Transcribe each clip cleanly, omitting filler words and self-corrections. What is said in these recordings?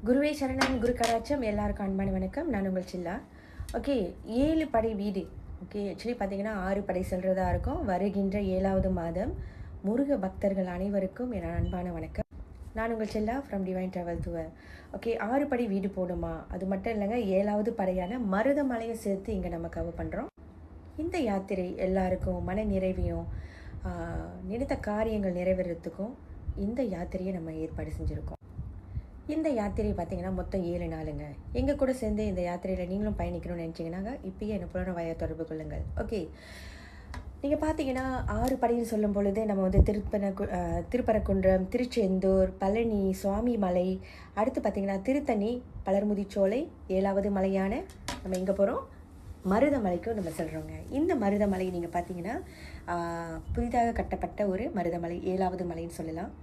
குருவே சரணம் குரு கடாட்சம் எல்லாருக்கும் அன்பான வணக்கம். நான் உங்கள் சில்லா. ஓகே, 7 படை வீடு. ஓகே, ஆக்சுவலி பார்த்தீங்கன்னா 6 படை செல்றதா இருக்கும். வருகின்ற 7வது மாதம் முருக பக்தர்கள் அனைவருக்கும் என் அன்பான வணக்கம். நான் உங்கள் செல்லா ஃப்ரம் டிவைன் ட்ராவல் டுவர். ஓகே, 6 படை வீடு போடுமா? அது மட்டும் இல்லைங்க, 7வது படையான மருதமலையை சேர்த்து இங்கே நம்ம கவர் பண்ணுறோம். இந்த யாத்திரை எல்லாருக்கும் மன நிறைவையும் நினைத்த காரியங்கள் நிறைவேறத்துக்கும் இந்த யாத்திரையை நம்ம ஏற்பாடு செஞ்சுருக்கோம். இந்த யாத்திரை பார்த்தீங்கன்னா மொத்தம் 7 நாளுங்க. எங்கள் கூட சேர்ந்து இந்த யாத்திரையில் நீங்களும் பயணிக்கணும்னு நினச்சிங்கன்னாங்க இப்பயே என்ன போல வய தொடர்பு கொள்ளுங்கள். ஓகே, நீங்கள் பார்த்தீங்கன்னா 6 படையில் சொல்லும் பொழுது நம்ம வந்து திருப்பரங்குன்றம், திருச்செந்தூர், பழனி, சுவாமிமலை, அடுத்து பார்த்தீங்கன்னா திருத்தணி, பலர்முதிச்சோலை, 7வது மலையான நம்ம எங்கே போகிறோம், மருதமலைக்கும் நம்ம செல்கிறோங்க. இந்த மருதமலை நீங்கள் பார்த்தீங்கன்னா புதிதாக கட்டப்பட்ட ஒரு மருதமலை, 7வது மலைன்னு சொல்லலாம்.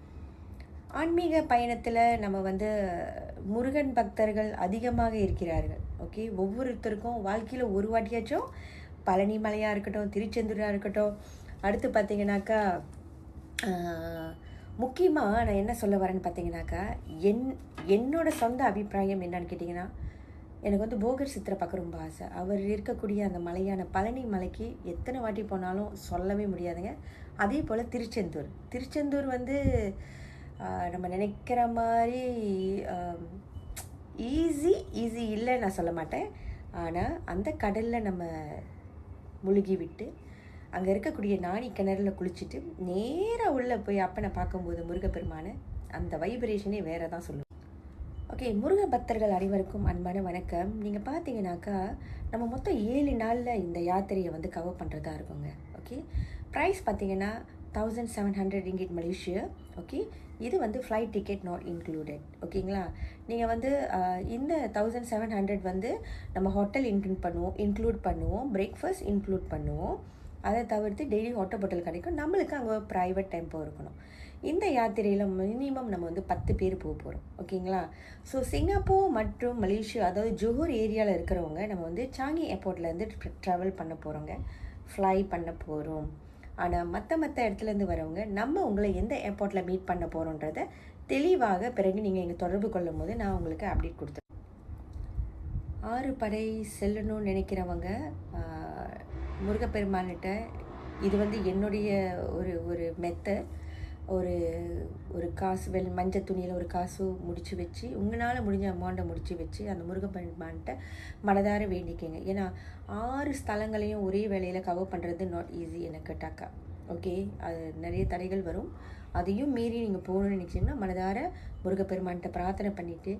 ஆன்மீக பயணத்தில் நம்ம வந்து முருகன் பக்தர்கள் அதிகமாக இருக்கிறார்கள். ஓகே, ஒவ்வொருத்தருக்கும் வாழ்க்கையில் ஒரு வாட்டியாச்சும் பழனி மலையாக இருக்கட்டும், திருச்செந்தூராக இருக்கட்டும், அடுத்து பார்த்தீங்கன்னாக்கா முக்கியமாக நான் என்ன சொல்ல வரேன்னு பார்த்தீங்கன்னாக்கா, என்னோட சொந்த அபிப்பிராயம் என்னன்னு கேட்டிங்கன்னா, எனக்கு வந்து போகர் சித்திரை பார்க்க ரொம்ப ஆசை. அவர் இருக்கக்கூடிய அந்த மலையான பழனி மலைக்கு எத்தனை வாட்டி போனாலும் சொல்லவே முடியாதுங்க. அதே போல் திருச்செந்தூர் வந்து நம்ம நினைக்கிற மாதிரி ஈஸி இல்லை நான் சொல்ல மாட்டேன். ஆனால் அந்த கடலில் நம்ம முழுகி விட்டு அங்கே இருக்கக்கூடிய நாணி கிணறுல குளிச்சுட்டு நேராக உள்ளே போய் அப்பனை பார்க்கும்போது முருகப்பெருமான அந்த வைப்ரேஷனே வேறு தான் சொல்லுவோம். ஓகே, முருக பக்தர்கள் அனைவருக்கும் அன்பான வணக்கம். நீங்கள் பார்த்தீங்கன்னாக்கா நம்ம மொத்தம் 7 நாளில் இந்த யாத்திரையை வந்து கவர் பண்ணுறதா இருக்குங்க. ஓகே, ப்ரைஸ் பார்த்தீங்கன்னா 1700 ringgit மலேசியா. ஓகே, இது வந்து ஃப்ளைட் டிக்கெட் நாட் இன்க்ளூடட். ஓகேங்களா, நீங்கள் வந்து இந்த 1700 வந்து நம்ம ஹோட்டல் இன்க்ளூட் பண்ணுவோம், பிரேக்ஃபாஸ்ட் இன்க்ளூட் பண்ணுவோம். அதை தவிர்த்து டெய்லி ஹோட்டல் போட்டல் கிடைக்கும். நம்மளுக்கு அங்கே ப்ரைவேட் டெம்போ இருக்கணும். இந்த யாத்திரையில் மினிமம் நம்ம வந்து 10 பேர் போக போகிறோம். ஓகேங்களா, ஸோ சிங்கப்பூர் மற்றும் மலேசியா, அதாவது ஜோஹர் ஏரியாவில் இருக்கிறவங்க நம்ம வந்து சாங்கி ஏர்போர்ட்லேருந்து ட்ராவல் பண்ண போகிறோங்க, ஃப்ளை பண்ண போகிறோம். ஆனால் மற்ற இடத்துலேருந்து வரவங்க நம்ம உங்களை எந்த ஏர்போர்ட்டில் மீட் பண்ண போகிறோன்றத தெளிவாக பிறகு நீங்கள் எங்கள் தொடர்பு கொள்ளும் போது நான் உங்களுக்கு அப்டேட் கொடுத்துருவேன். 6 படை செல்லணும்னு நினைக்கிறவங்க முருகப்பெருமான்கிட்ட இது வந்து என்னுடைய ஒரு மெத்தட், ஒரு காசு மஞ்சள் துணியில் ஒரு காசு முடித்து வச்சு உங்களால் முடிஞ்ச அமௌண்ட்டை முடித்து வச்சு அந்த முருகப்பெருமான்கிட்ட மனதார வேண்டிக்கங்க. ஏன்னா 6 ஸ்தலங்களையும் ஒரே வேலையில் கவர் பண்ணுறது நாட் ஈஸி எனக்கு டாக்கா. ஓகே, அது நிறைய தடைகள் வரும். அதையும் மீறி நீங்கள் போகணும்னு நினச்சிங்கன்னா மனதார முருகப்பெருமான்கிட்ட பிரார்த்தனை பண்ணிவிட்டு